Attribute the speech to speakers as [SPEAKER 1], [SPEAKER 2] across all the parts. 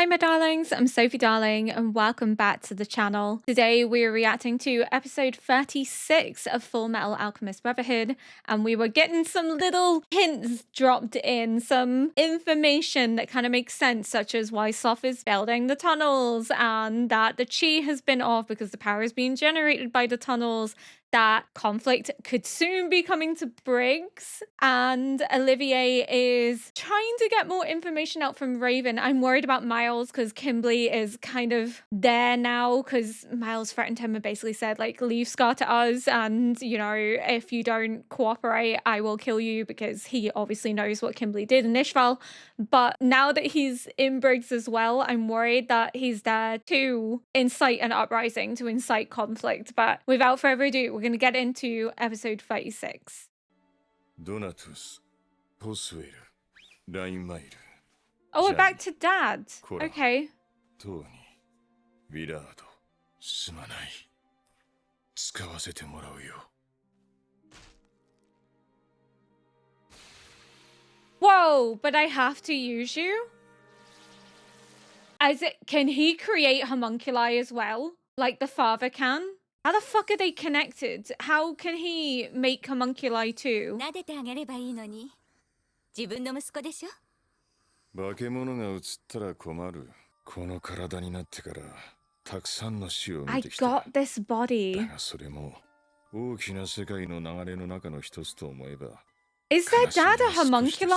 [SPEAKER 1] Hi my darlings, I'm Sophie Darling and welcome back to the channel. Today we're reacting to episode 36 of Fullmetal Alchemist Brotherhood, and we were getting some little hints dropped in, some information that kind of makes sense, such as why Soph is building the tunnels and that the chi has been off because the power is being generated by the tunnels, that conflict could soon be coming to Briggs, and Olivier is trying to get more information out from Raven. I'm worried about Miles because Kimberly is kind of there now because Miles threatened him and basically said, like, leave Scar to us, and, you know, if you don't cooperate, I will kill you, because he obviously knows what Kimberly did in Ishval. But now that he's in Briggs as well, I'm worried that he's there to incite an uprising, to incite conflict. But without further ado, we're going to get into episode 36.
[SPEAKER 2] Donatus, Poswell, Rainmail.
[SPEAKER 1] Oh, we're back to Dad. Okay.
[SPEAKER 2] Tony, Willard, すまない。使わせてもらうよ。
[SPEAKER 1] Whoa, but I have to use you? Can he create homunculi as well? Like the father can? How the fuck are they connected? How can he make homunculi too?
[SPEAKER 3] 撫でてあげればいいのに。自分の息子でしょ。
[SPEAKER 2] 化け物が映ったら困る。この体になってからたくさんの死を見てきた。
[SPEAKER 1] I got this body.
[SPEAKER 2] だがそれも大きな世界の流れの中の一つと思えば。
[SPEAKER 1] Is their dad a homunculi?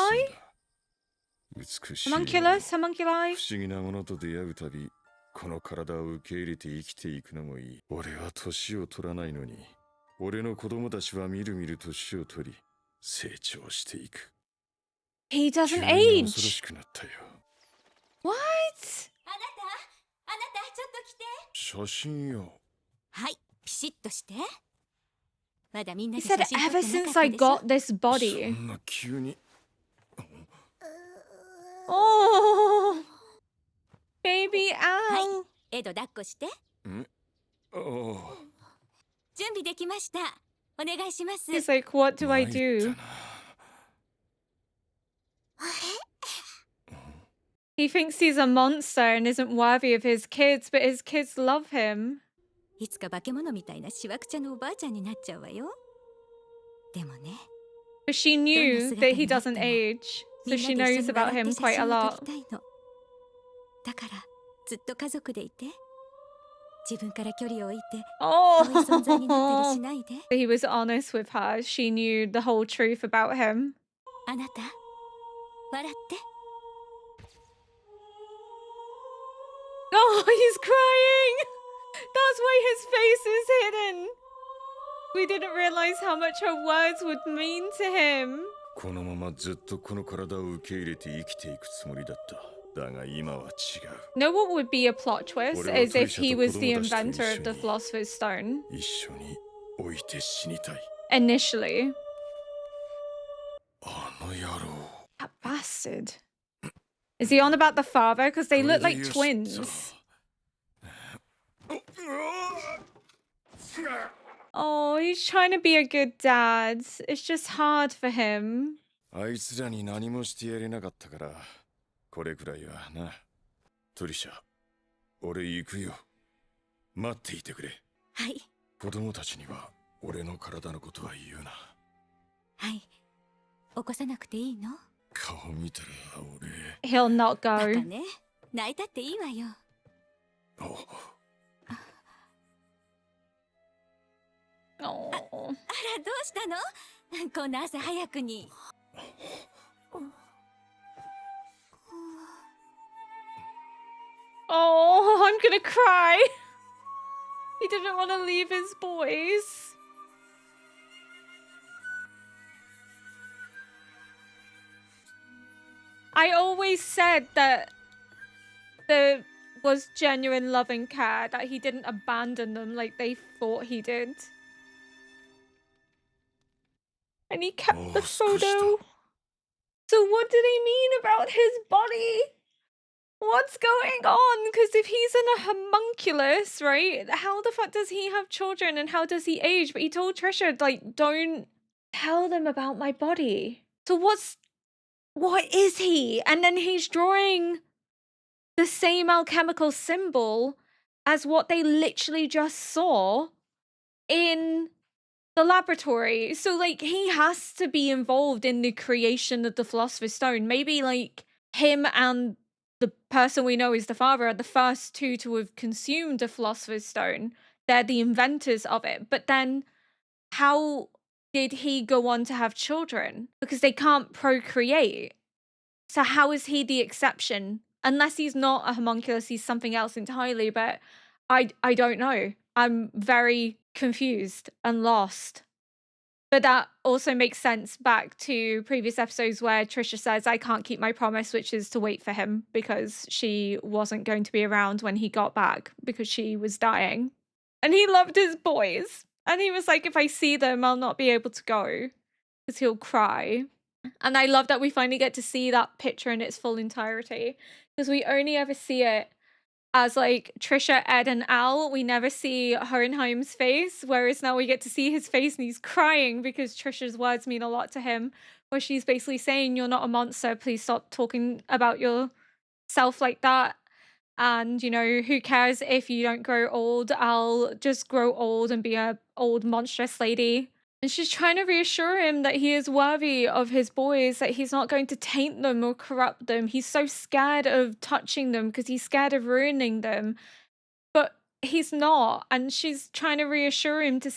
[SPEAKER 2] 美しい。
[SPEAKER 1] Homunculus? Homunculi?
[SPEAKER 2] 不思議なものと出会うたび、この体を受け入れて生きていくのもいい。俺は年を取らないのに、俺の子供たちはみるみる年を取り、成長していく。
[SPEAKER 1] He doesn't
[SPEAKER 2] 急に
[SPEAKER 1] age.
[SPEAKER 2] 恐ろしくなったよ。
[SPEAKER 1] What?
[SPEAKER 3] あなたちょっと来て。
[SPEAKER 2] 写真よ。
[SPEAKER 3] はい、ピシッとして。まだみんな
[SPEAKER 1] He
[SPEAKER 3] で
[SPEAKER 1] said
[SPEAKER 3] 写真撮
[SPEAKER 1] ever
[SPEAKER 3] ってなか
[SPEAKER 1] since
[SPEAKER 3] った
[SPEAKER 1] I
[SPEAKER 3] でしょ。
[SPEAKER 1] got this
[SPEAKER 2] そ
[SPEAKER 1] body.
[SPEAKER 2] んな急に。
[SPEAKER 1] Oh, baby
[SPEAKER 3] は
[SPEAKER 1] Al.
[SPEAKER 3] い、エド抱っこして。
[SPEAKER 2] ん？ああ。
[SPEAKER 3] 準備できました。お願いします。
[SPEAKER 1] He's like, what do I
[SPEAKER 2] 参った
[SPEAKER 1] do?
[SPEAKER 2] な。
[SPEAKER 1] He thinks he's a monster and isn't worthy of his kids, but his kids love him.
[SPEAKER 3] いつか化け物みたいなしわくちゃのおばあちゃんになっちゃうわよ。でもね。
[SPEAKER 1] But she knew that he doesn't age, so she knows about him quite a lot.
[SPEAKER 3] だからずっと家族でいて。自分から距離を置いて、遠い存在になったりし
[SPEAKER 1] Oh,
[SPEAKER 3] ないで。
[SPEAKER 1] he was honest with her. She knew the whole truth about him.
[SPEAKER 3] あなた、笑って。
[SPEAKER 1] Oh, he's crying. That's why his face is hidden. We didn't realize how much her words would mean to him.
[SPEAKER 2] このままずっとこの体を受け入れて生きていくつもりだった。だが今は違う。
[SPEAKER 1] Know what would be a plot twist is if he was the inventor of the Philosopher's Stone
[SPEAKER 2] 一緒に置いて死にたい。
[SPEAKER 1] initially.
[SPEAKER 2] あの野郎。
[SPEAKER 1] That bastard. Is he on about the father? Because they look like twins. Oh, he's trying to be a good dad. It's just hard for him.
[SPEAKER 2] あいつらに何もしてやれなかったから、これくらいはな。トリシャ、俺行くよ。待っていてくれ。
[SPEAKER 3] はい。
[SPEAKER 2] 子供たちには俺の体のことは言うな。
[SPEAKER 3] はい。起こさなくていいの？
[SPEAKER 2] 顔見たら俺。
[SPEAKER 1] He'll not
[SPEAKER 3] バカ
[SPEAKER 1] go.
[SPEAKER 3] ね。泣いたっていいわよ。
[SPEAKER 2] お
[SPEAKER 1] Oh.
[SPEAKER 3] あら、どうしたの？こんな朝早くに。
[SPEAKER 1] Oh, I'm gonna cry. He didn't want to leave his boys. I always said that there was genuine loving care, that he didn't abandon them like they thought he did. And he kept the photo. So what did he mean about his body? What's going on? Because if he's in a homunculus, right, how the fuck does he have children and how does he age? But he told Trisha, like, don't tell them about my body. So what is he? And then he's drawing the same alchemical symbol as what they literally just saw in the laboratory. So, like, he has to be involved in the creation of the Philosopher's Stone. Maybe, like, him and the person we know is the father are the first two to have consumed the Philosopher's Stone. They're the inventors of it. But then how did he go on to have children? Because they can't procreate. So how is he the exception? Unless he's not a homunculus, he's something else entirely. But I don't know. I'm very confused and lost. But that also makes sense back to previous episodes where Trisha says, I can't keep my promise, which is to wait for him because she wasn't going to be around when he got back because she was dying. And he loved his boys. And he was like, if I see them, I'll not be able to go because he'll cry. And I love that we finally get to see that picture in its full entirety because we only ever see it as like Trisha, Ed, and Al. We never see Hohenheim's face, whereas now we get to see his face and he's crying because Trisha's words mean a lot to him, where she's basically saying, you're not a monster, please stop talking about yourself like that. And, you know, who cares if you don't grow old? I'll just grow old and be a old monstrous lady. And she's trying to reassure him that he is worthy of his boys, that he's not going to taint them or corrupt them. He's so scared of touching them because he's scared of ruining them. But he's not. And she's trying to reassure him to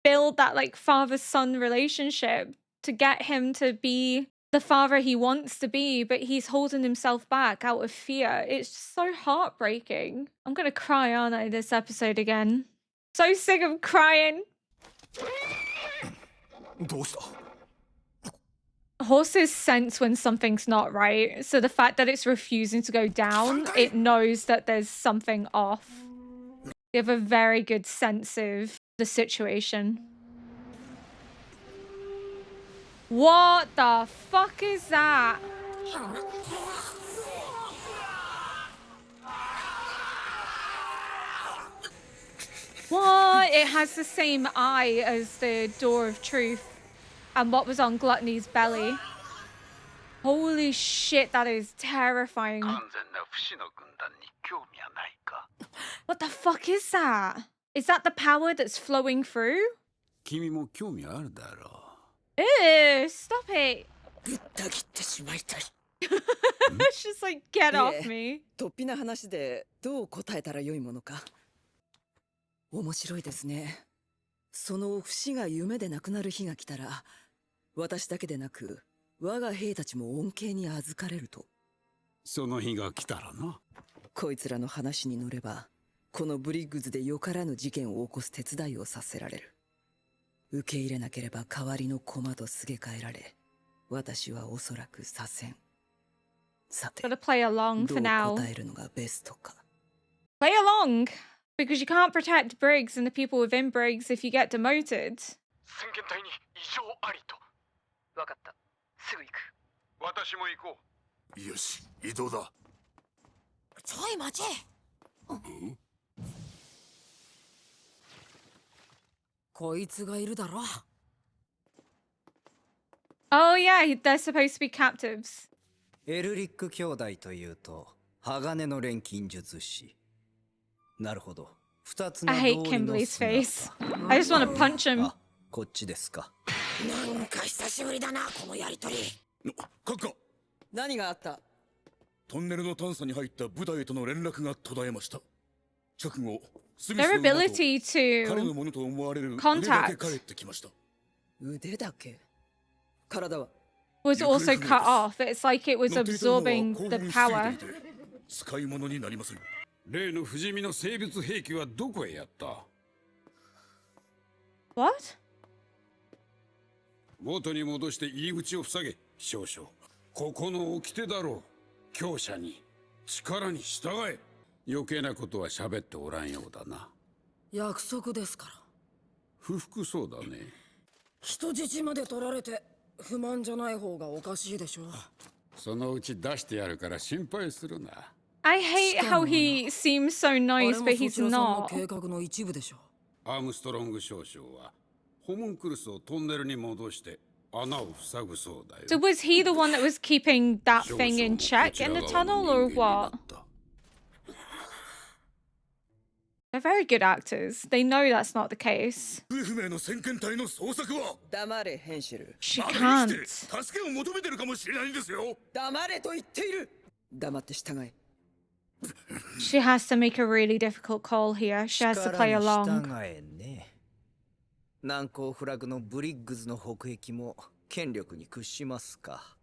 [SPEAKER 1] build that like father-son relationship to get him to be the father he wants to be, but he's holding himself back out of fear. It's so heartbreaking. I'm gonna cry, aren't I, this episode again? So sick of crying. Horses sense when something's not right, so the fact that it's refusing to go down, it knows that there's something off. They have a very good sense of the situation. What the fuck is that? What? It has the same eye as the Door of Truth and what was on Gluttony's belly. Holy shit, that is terrifying. What the fuck is that? Is that the power that's flowing through? Ew, stop it. It's just like, get off me.
[SPEAKER 4] 突飛な話でどう答えたらよいものか。面白いですね。その不死が夢でなくなる日が来たら、私だけでなく、我が兵たちも恩恵に預かれると。
[SPEAKER 5] その日が来たらな。
[SPEAKER 4] こいつらの話に乗れば、このブリッグズでよからぬ事件を起こす手伝いをさせられる。受け入れなければ代わりの駒とすげ替えられ、私はおそらく左遷。さて、どう答えるのがベストか。
[SPEAKER 1] Play along, because you can't protect Briggs and the people within Briggs if you get demoted.
[SPEAKER 6] 宣言隊に異常ありと。わかった。すぐ行く。私も行こう。
[SPEAKER 2] よし、移動だ。
[SPEAKER 4] ちょい待ち。こいつがいるだろ。
[SPEAKER 1] Oh yeah, they're supposed to be captives.
[SPEAKER 7] エルリック兄弟というと鋼の錬金術師。なるほど。二つの
[SPEAKER 1] I hate Kimberly's face. I just want to punch him.
[SPEAKER 7] あ、こっちですか。
[SPEAKER 4] なんか久しぶりだな、このやりとり。
[SPEAKER 2] 閣下。
[SPEAKER 4] 何があった？
[SPEAKER 2] トンネルの探査に入った部隊との連絡が途絶えました。直後、スミス
[SPEAKER 1] Their
[SPEAKER 2] の馬と
[SPEAKER 1] ability
[SPEAKER 2] 彼の
[SPEAKER 1] to
[SPEAKER 2] ものと思われる
[SPEAKER 1] contact
[SPEAKER 2] 腕だけ帰ってきました。
[SPEAKER 4] 腕だけ？体は？
[SPEAKER 1] was also cut off. It's like it was absorbing the power.
[SPEAKER 2] 使い物になりません。
[SPEAKER 5] 例の不死身の生物兵器はどこへやった？
[SPEAKER 1] What?
[SPEAKER 5] 元に戻して入り口を塞げ、少々。ここの掟だろう。強者に力に従え。余計なことは喋っておらんようだな。
[SPEAKER 4] 約束ですから。
[SPEAKER 5] 不服そうだね。
[SPEAKER 4] 人質まで取られて不満じゃない方がおかしいでしょ。
[SPEAKER 5] そのうち出してやるから心配するな。
[SPEAKER 1] I hate how he seems so nice, but he's not.
[SPEAKER 4] 計画の一部でしょ。
[SPEAKER 5] アームストロング少将はホムンクルスをトンネルに戻して穴を塞ぐそうだよ。
[SPEAKER 1] So was he the one that was keeping that thing in check in the tunnel or what? They're very good actors. They know that's not the case.
[SPEAKER 2] 不明の先遣隊の捜索は
[SPEAKER 4] 黙れヘンシェル。
[SPEAKER 1] She
[SPEAKER 2] まだ生きて
[SPEAKER 1] can't.
[SPEAKER 2] 助けを求めてるかもしれないんですよ。
[SPEAKER 4] 黙れと言っている。黙って従え。
[SPEAKER 1] She has to make a really difficult call here. She has to play
[SPEAKER 7] 力
[SPEAKER 1] along.
[SPEAKER 7] に従えね。難攻不落のブリッグズの北壁も権力に屈しますか。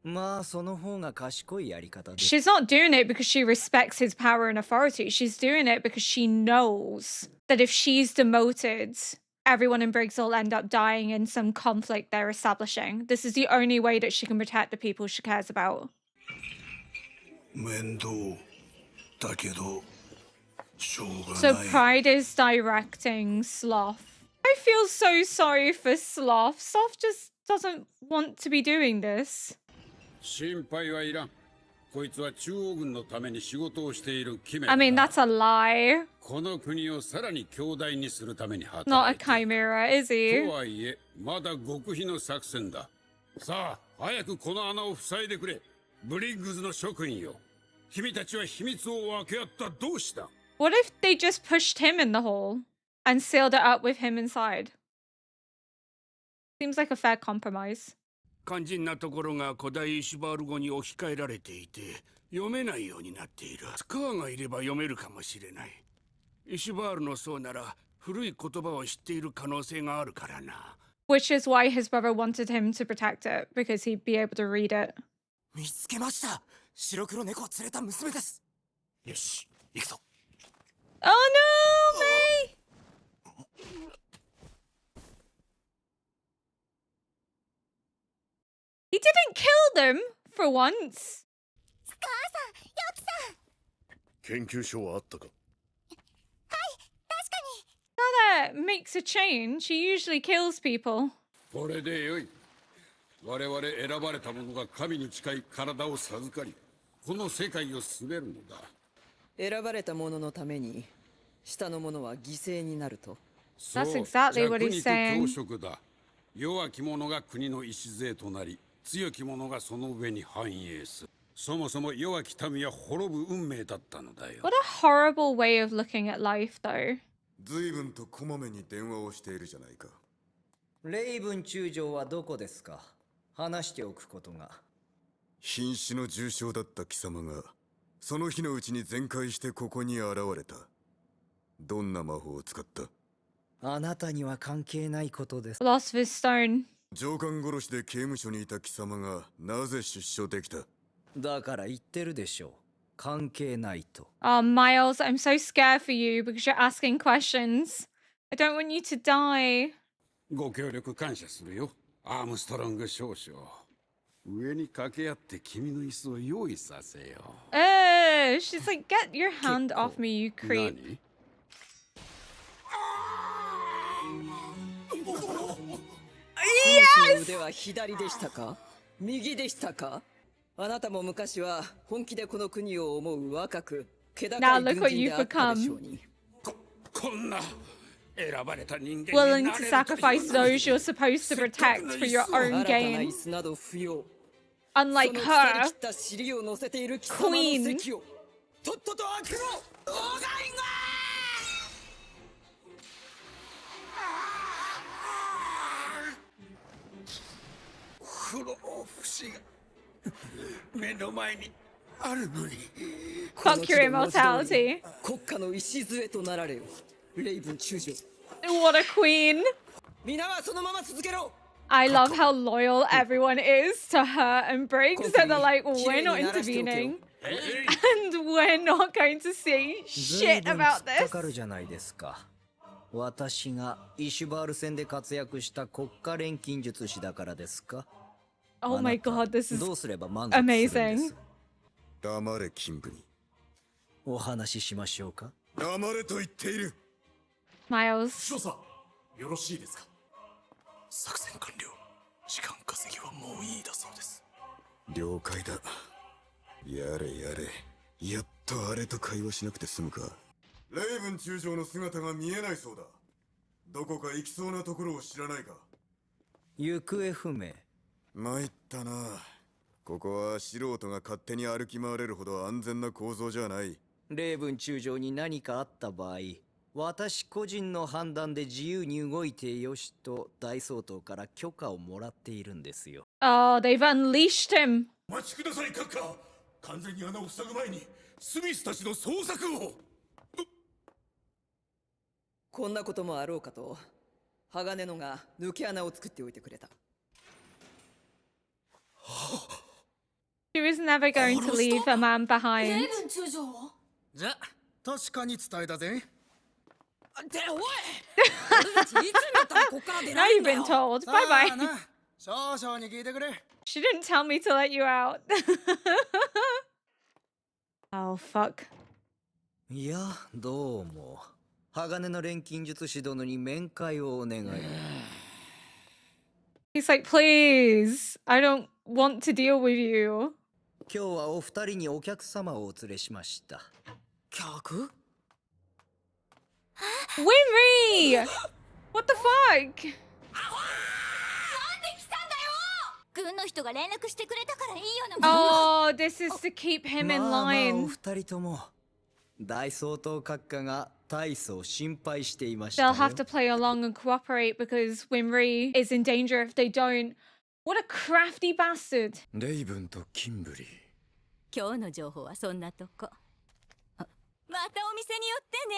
[SPEAKER 7] まあその方が賢いやり方で。
[SPEAKER 1] She's not doing it because she respects his power and authority. She's doing it because she knows that if she's demoted, everyone in Briggs will end up dying in some conflict they're establishing. This is the only way that she can protect the people she cares about.
[SPEAKER 5] 面倒だけどしょうが
[SPEAKER 1] So
[SPEAKER 5] ない。
[SPEAKER 1] Pride is directing Sloth. I feel so sorry for Sloth. Sloth just doesn't want to be doing this.
[SPEAKER 5] 心配はいらん。こいつは中央軍のために仕事をしているキメ
[SPEAKER 1] I
[SPEAKER 5] ラ
[SPEAKER 1] mean,
[SPEAKER 5] だ。
[SPEAKER 1] that's a lie.
[SPEAKER 5] この国をさらに強大にするために
[SPEAKER 1] Not
[SPEAKER 5] 働
[SPEAKER 1] a
[SPEAKER 5] いている。
[SPEAKER 1] chimera, is he?
[SPEAKER 5] とはいえまだ極秘の作戦だ。さあ早くこの穴を塞いでくれ。ブリッグズの職員よ。君たちは秘密を分け合った同志だ。
[SPEAKER 1] What if they just pushed him in the hole and sealed it up with him inside? Seems like a fair compromise.
[SPEAKER 8] 肝心なところが古代イシュバール語に置き換えられていて読めないようになっている。スカーがいれば読めるかもしれない。イシュバールの僧なら古い言葉を知っている可能性があるからな。
[SPEAKER 1] Which is why his brother wanted him to protect it, because he'd be able to read it.
[SPEAKER 6] 見つけました。白黒猫を連れた娘です。
[SPEAKER 8] よし、行くぞ。
[SPEAKER 1] Oh no, May! He didn't kill them for once.
[SPEAKER 2] 研究所はあったか。
[SPEAKER 1] Now that makes a change. He usually kills people.
[SPEAKER 5] これでよい。我々選ばれた者が神に近い体を授かり、この世界を進めるのだ。
[SPEAKER 4] 選ばれた者のために下の者は犠牲になると。
[SPEAKER 5] そう
[SPEAKER 1] That's exactly what
[SPEAKER 5] じゃ
[SPEAKER 1] he's
[SPEAKER 5] あ
[SPEAKER 1] saying.
[SPEAKER 5] 国と教職だ。弱き者が国の礎となり、強き者がその上に繁栄する。そもそも弱き民は滅ぶ運命だったのだよ。
[SPEAKER 1] What a horrible way of looking at life, though.
[SPEAKER 2] 随分とこまめに電話をしているじゃないか。
[SPEAKER 7] レイブン中将はどこですか。話しておくことが。
[SPEAKER 2] 瀕死の重傷だった貴様がその日のうちに全開してここに現れた。どんな魔法を使った？
[SPEAKER 7] あなたには関係ないことです。
[SPEAKER 1] Philosopher's Stone.
[SPEAKER 2] 上官殺しで刑務所にいた貴様がなぜ出所できた？
[SPEAKER 7] だから言ってるでしょう。関係ないと。
[SPEAKER 1] Oh, Miles, I'm so scared for you because you're asking questions. I don't want you to die.
[SPEAKER 5] ご協力感謝するよ、アームストロング少将。上に掛け合って君の椅子を用意させよう。
[SPEAKER 1] She's like, get your hand off me, you creep.
[SPEAKER 5] 何？
[SPEAKER 4] 選手の腕は左でしたか？右でしたか？あなたも昔は本気でこの国を思う若く気高い
[SPEAKER 1] Now
[SPEAKER 4] 軍
[SPEAKER 1] look what
[SPEAKER 4] 人で
[SPEAKER 1] you've
[SPEAKER 4] あったでしょう
[SPEAKER 1] become.
[SPEAKER 4] に。
[SPEAKER 5] こんな選ばれた人間に
[SPEAKER 1] Willing
[SPEAKER 5] な
[SPEAKER 1] to
[SPEAKER 5] れると
[SPEAKER 1] sacrifice those you're supposed to protect for your
[SPEAKER 4] 新
[SPEAKER 1] own
[SPEAKER 4] たな
[SPEAKER 1] gain.
[SPEAKER 4] 椅子など不要。
[SPEAKER 1] Unlike
[SPEAKER 4] その腐り
[SPEAKER 1] her.
[SPEAKER 4] 切った尻を乗せている貴様の
[SPEAKER 1] Queen.
[SPEAKER 4] 席をとっとと開けろ。
[SPEAKER 5] 不老不死が目の前にあるのに。
[SPEAKER 1] Fuck your immortality.
[SPEAKER 4] 国家の礎となられよ。レイブン中将。
[SPEAKER 1] What a queen.
[SPEAKER 4] 皆はそのまま続けろ。
[SPEAKER 1] I love how loyal everyone is to her and Briggs. So they're like, we're not intervening. And we're not going to say
[SPEAKER 7] 随
[SPEAKER 1] shit
[SPEAKER 7] 分
[SPEAKER 1] about
[SPEAKER 7] 突っか
[SPEAKER 1] this.
[SPEAKER 7] かるじゃないですか。私がイシュバール戦で活躍した国家錬金術師だからですか。
[SPEAKER 1] Oh my
[SPEAKER 7] あなた
[SPEAKER 1] god, this
[SPEAKER 7] どう
[SPEAKER 1] is
[SPEAKER 7] すれば満足するんです
[SPEAKER 1] amazing.
[SPEAKER 2] 黙れ金部に。
[SPEAKER 7] お話ししましょうか。
[SPEAKER 2] 黙れと言っている。
[SPEAKER 1] Miles.
[SPEAKER 6] 少佐、よろしいですか？作戦完了。時間稼ぎはもういいだそうです。
[SPEAKER 2] 了解だ。やれやれ。やっとあれと会話しなくて済むか。レイブン中将の姿が見えないそうだ。どこか行きそうなところを知らないか。
[SPEAKER 7] 行方不明。
[SPEAKER 2] 参ったな。ここは素人が勝手に歩き回れるほど安全な構造じゃない。
[SPEAKER 7] レイブン中将に何かあった場合、私個人の判断で自由に動いてよしと大総統から許可をもらっているんですよ。
[SPEAKER 1] Oh, they've unleashed him.
[SPEAKER 8] お待ちください、閣下。完全に穴を塞ぐ前にスミスたちの捜索を。
[SPEAKER 4] こんなこともあろうかと鋼のが抜け穴を作っておいてくれた。
[SPEAKER 1] He was never going to leave a man behind.
[SPEAKER 9] じゃ、確かに伝えたぜ。
[SPEAKER 4] っておい俺たちいつになったらこっから出
[SPEAKER 1] Now
[SPEAKER 4] られる
[SPEAKER 1] you've
[SPEAKER 4] んだ
[SPEAKER 1] been
[SPEAKER 4] よ。
[SPEAKER 1] told.
[SPEAKER 9] さ
[SPEAKER 1] Bye
[SPEAKER 9] あ
[SPEAKER 1] bye.
[SPEAKER 9] な、少々に聞いてくれ。
[SPEAKER 1] She didn't tell me to let you out. Oh, fuck.
[SPEAKER 7] いや、どうも。鋼の錬金術師殿に面会をお願い。
[SPEAKER 1] He's like, please, I don't want to deal with you.
[SPEAKER 7] 今日はお二人にお客様をお連れしました。
[SPEAKER 4] 客
[SPEAKER 1] Winry! What the fuck?
[SPEAKER 3] 軍の人が連絡してくれたからいいようなもん。
[SPEAKER 1] Oh, this is to keep him in
[SPEAKER 7] まあまあお
[SPEAKER 1] line.
[SPEAKER 7] 二人とも大総統閣下が大層心配していましたよ。
[SPEAKER 1] They'll have to play along and cooperate because Winry is in danger if they don't. What a crafty bastard.
[SPEAKER 2] レイブンとキンブリー。
[SPEAKER 3] 今日の情報はそんなとこ。またお店に寄ってね。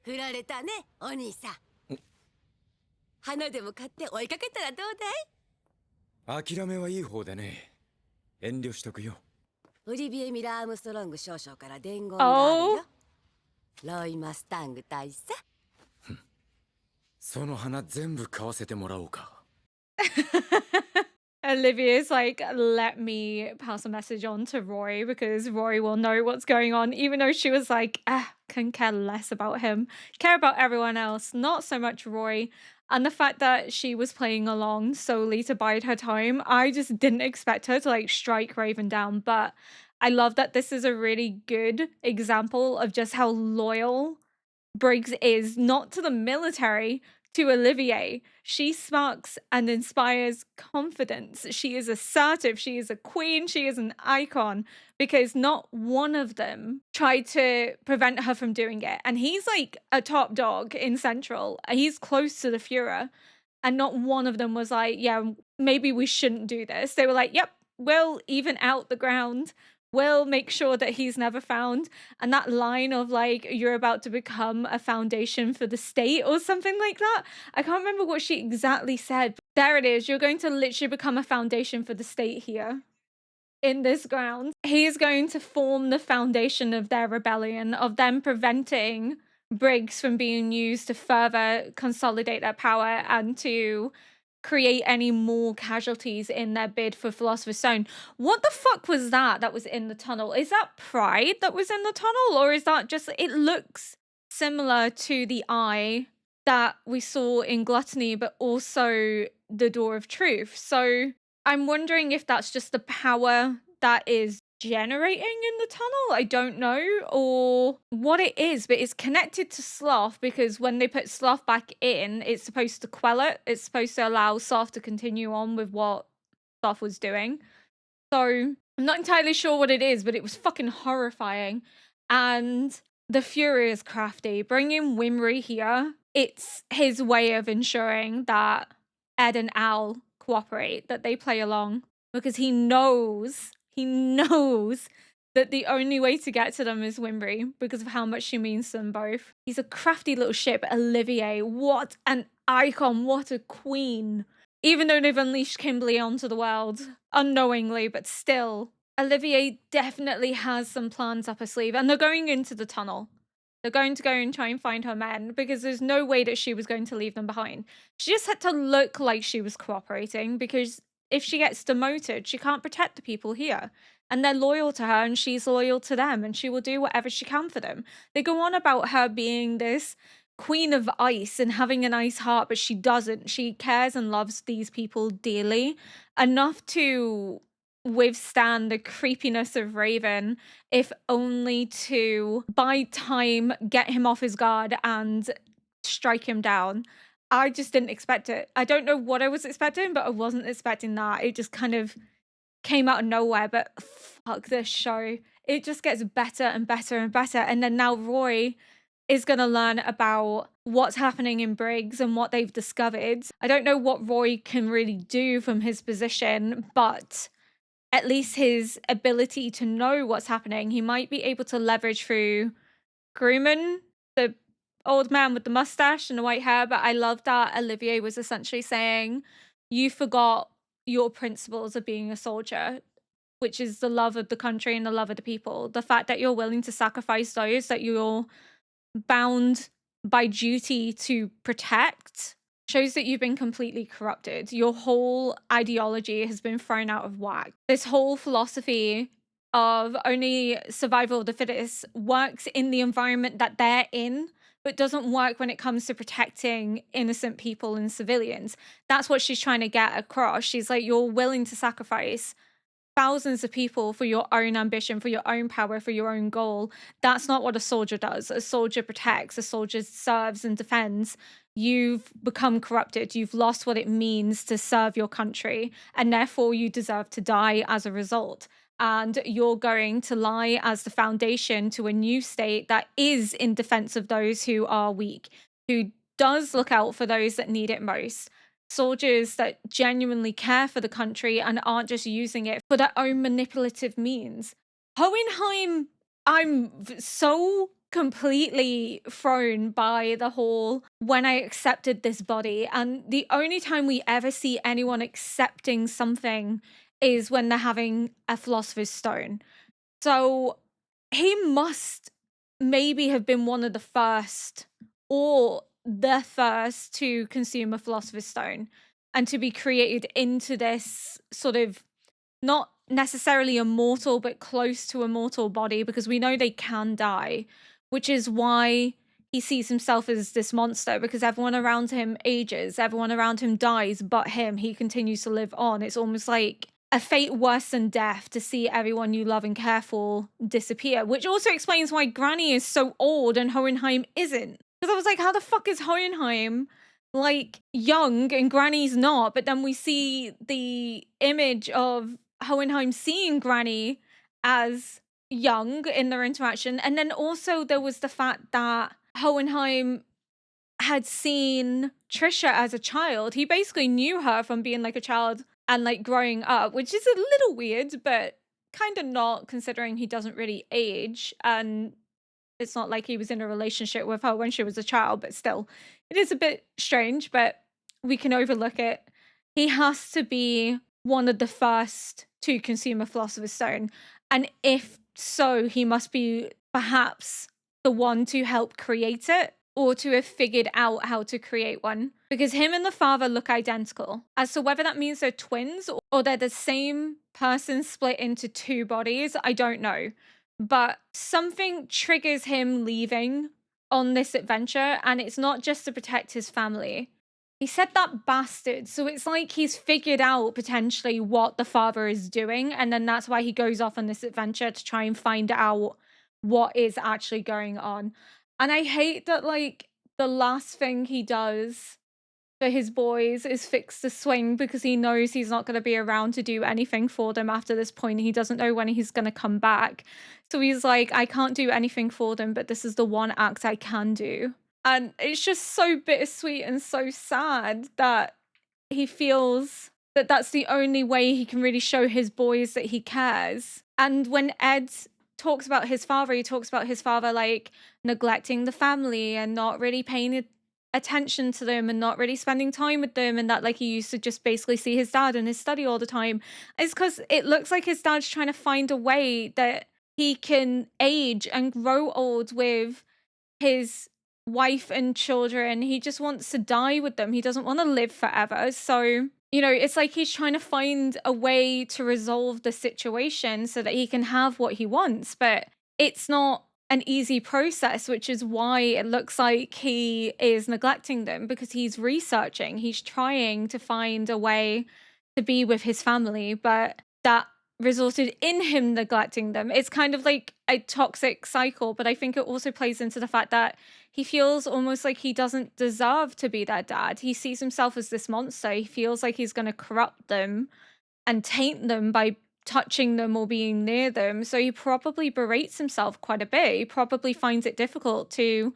[SPEAKER 3] 振られたね、お兄さん。花でも買って追いかけたらどうだい？
[SPEAKER 10] 諦めはいい方でね。遠慮しとくよ。
[SPEAKER 11] オリビエ・ミラー・アームストロング少将から伝言があるよ。ロイ・マスタング大佐。
[SPEAKER 10] その花全部買わせてもらおうか。
[SPEAKER 1] Olivia's like, let me pass a message on to Roy because Roy will know what's going on, even though she was like, couldn't care less about him, care about everyone else, not so much Roy. And the fact that she was playing along solely to bide her time, I just didn't expect her to like strike Raven down. But I love that this is a really good example of just how loyal Briggs is, not to the military, to Olivier. She sparks and inspires confidence. She is assertive. She is a queen. She is an icon because not one of them tried to prevent her from doing it. And he's like a top dog in Central. He's close to the Führer. And not one of them was like, yeah, maybe we shouldn't do this. They were like, yep, we'll even out the ground. We'll make sure that he's never found. And that line of like, you're about to become a foundation for the state or something like that. I can't remember what she exactly said. But there it is. You're going to literally become a foundation for the state here in this ground. He is going to form the foundation of their rebellion, of them preventing Briggs from being used to further consolidate their power and to create any more casualties in their bid for Philosopher's Stone. What the fuck was that was in the tunnel? Is that Pride that was in the tunnel? Or is that just, it looks similar to the eye that we saw in Gluttony, but also the Door of Truth. So I'm wondering if that's just the power that is generating in the tunnel, I don't know, or what it is, but it's connected to Sloth because when they put Sloth back in, it's supposed to quell it. It's supposed to allow Sloth to continue on with what Sloth was doing. So I'm not entirely sure what it is, but it was fucking horrifying. And the Fury is crafty. Bringing Winry here, it's his way of ensuring that Ed and Al cooperate, that they play along, because he knows that the only way to get to them is Winry because of how much she means to them both. He's a crafty little shit, but Olivier, what an icon, what a queen. Even though they've unleashed Kimberly onto the world, unknowingly, but still, Olivier definitely has some plans up her sleeve, and they're going into the tunnel. They're going to go and try and find her men because there's no way that she was going to leave them behind. She just had to look like she was cooperating because if she gets demoted, she can't protect the people here. And they're loyal to her and she's loyal to them and she will do whatever she can for them. They go on about her being this queen of ice and having an ice heart, but she doesn't. She cares and loves these people dearly enough to withstand the creepiness of Raven, if only to buy time, get him off his guard and strike him down. I just didn't expect it. I don't know what I was expecting, but I wasn't expecting that. It just kind of came out of nowhere, but fuck this show. It just gets better and better and better. And then now Roy is going to learn about what's happening in Briggs and what they've discovered. I don't know what Roy can really do from his position, but at least his ability to know what's happening, he might be able to leverage through Grumman, the old man with the mustache and the white hair. But I love that Olivier was essentially saying, you forgot your principles of being a soldier, which is the love of the country and the love of the people. The fact that you're willing to sacrifice those that you're bound by duty to protect shows that you've been completely corrupted. Your whole ideology has been thrown out of whack. This whole philosophy of only survival of the fittest works in the environment that they're in, but doesn't work when it comes to protecting innocent people and civilians. That's what she's trying to get across. She's like, you're willing to sacrifice thousands of people for your own ambition, for your own power, for your own goal. That's not what a soldier does. A soldier protects, a soldier serves and defends. You've become corrupted. You've lost what it means to serve your country, and therefore you deserve to die as a result. And you're going to lie as the foundation to a new state that is in defense of those who are weak, who does look out for those that need it most. Soldiers that genuinely care for the country and aren't just using it for their own manipulative means. Hohenheim, I'm so completely thrown by the whole when I accepted this body. And the only time we ever see anyone accepting something is when they're having a philosopher's stone. So he must maybe have been one of the first, or the first, to consume a philosopher's stone and to be created into this sort of not necessarily immortal but close to immortal body, because we know they can die, which is why he sees himself as this monster, because everyone around him ages, everyone around him dies but him. He continues to live on. It's almost like a fate worse than death to see everyone you love and care for disappear, which also explains why Granny is so old and Hohenheim isn't. Because I was like, how the fuck is Hohenheim like young and Granny's not? But then we see the image of Hohenheim seeing Granny as young in their interaction. And then also there was the fact that Hohenheim had seen Trisha as a child. He basically knew her from being like a child and like growing up, which is a little weird, but kind of not, considering he doesn't really age. And it's not like he was in a relationship with her when she was a child, but still, it is a bit strange, but we can overlook it. He has to be one of the first to consume a philosopher's stone. And if so, he must be perhaps the one to help create it, or to have figured out how to create one. Because him and the father look identical. As to whether that means they're twins or they're the same person split into two bodies, I don't know. But something triggers him leaving on this adventure, and it's not just to protect his family. He said that bastard, so it's like he's figured out potentially what the father is doing, and then that's why he goes off on this adventure to try and find out what is actually going on. And I hate that, like, the last thing he does for his boys is fix the swing, because he knows he's not going to be around to do anything for them after this point. He doesn't know when he's going to come back. So he's like, I can't do anything for them, but this is the one act I can do. And it's just so bittersweet and so sad that he feels that that's the only way he can really show his boys that he cares. And when Ed talks about his father, he talks about his father like neglecting the family and not really paying attention to them and not really spending time with them, and that like he used to just basically see his dad in his study all the time. It's because it looks like his dad's trying to find a way that he can age and grow old with his wife and children. He just wants to die with them. He doesn't want to live forever. So, you know, it's like he's trying to find a way to resolve the situation so that he can have what he wants. But it's not an easy process, which is why it looks like he is neglecting them, because he's researching. He's trying to find a way to be with his family, but that resulted in him neglecting them. It's kind of like a toxic cycle, but I think it also plays into the fact that he feels almost like he doesn't deserve to be their dad. He sees himself as this monster. He feels like he's going to corrupt them and taint them by touching them or being near them. So he probably berates himself quite a bit. He probably finds it difficult to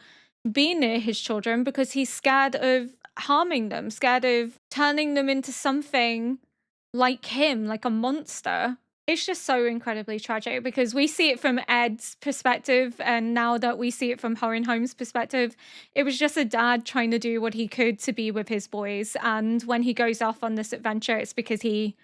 [SPEAKER 1] be near his children because he's scared of harming them, scared of turning them into something like him, like a monster. It's just so incredibly tragic because we see it from Ed's perspective, and now that we see it from Hohenheim's perspective, it was just a dad trying to do what he could to be with his boys. And when he goes off on this adventure, it's because he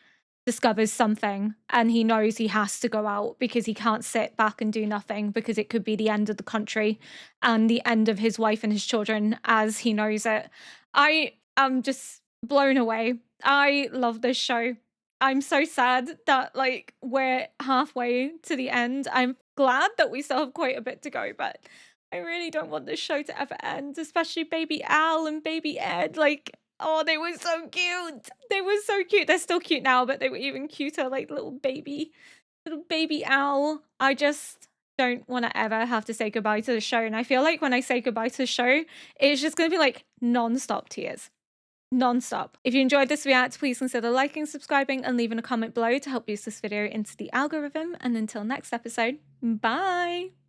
[SPEAKER 1] discovers something and he knows he has to go out because he can't sit back and do nothing because it could be the end of the country and the end of his wife and his children as he knows it. I am just blown away. I love this show. I'm so sad that like we're halfway to the end. I'm glad that we still have quite a bit to go, but I really don't want this show to ever end, especially baby Al and baby Ed. Like, oh, they were so cute. They were so cute. They're still cute now, but they were even cuter, like little baby Al. I just don't want to ever have to say goodbye to the show. And I feel like when I say goodbye to the show, it's just going to be like non-stop tears. Non-stop. If you enjoyed this react, please consider liking, subscribing, and leaving a comment below to help boost this video into the algorithm. And until next episode, bye!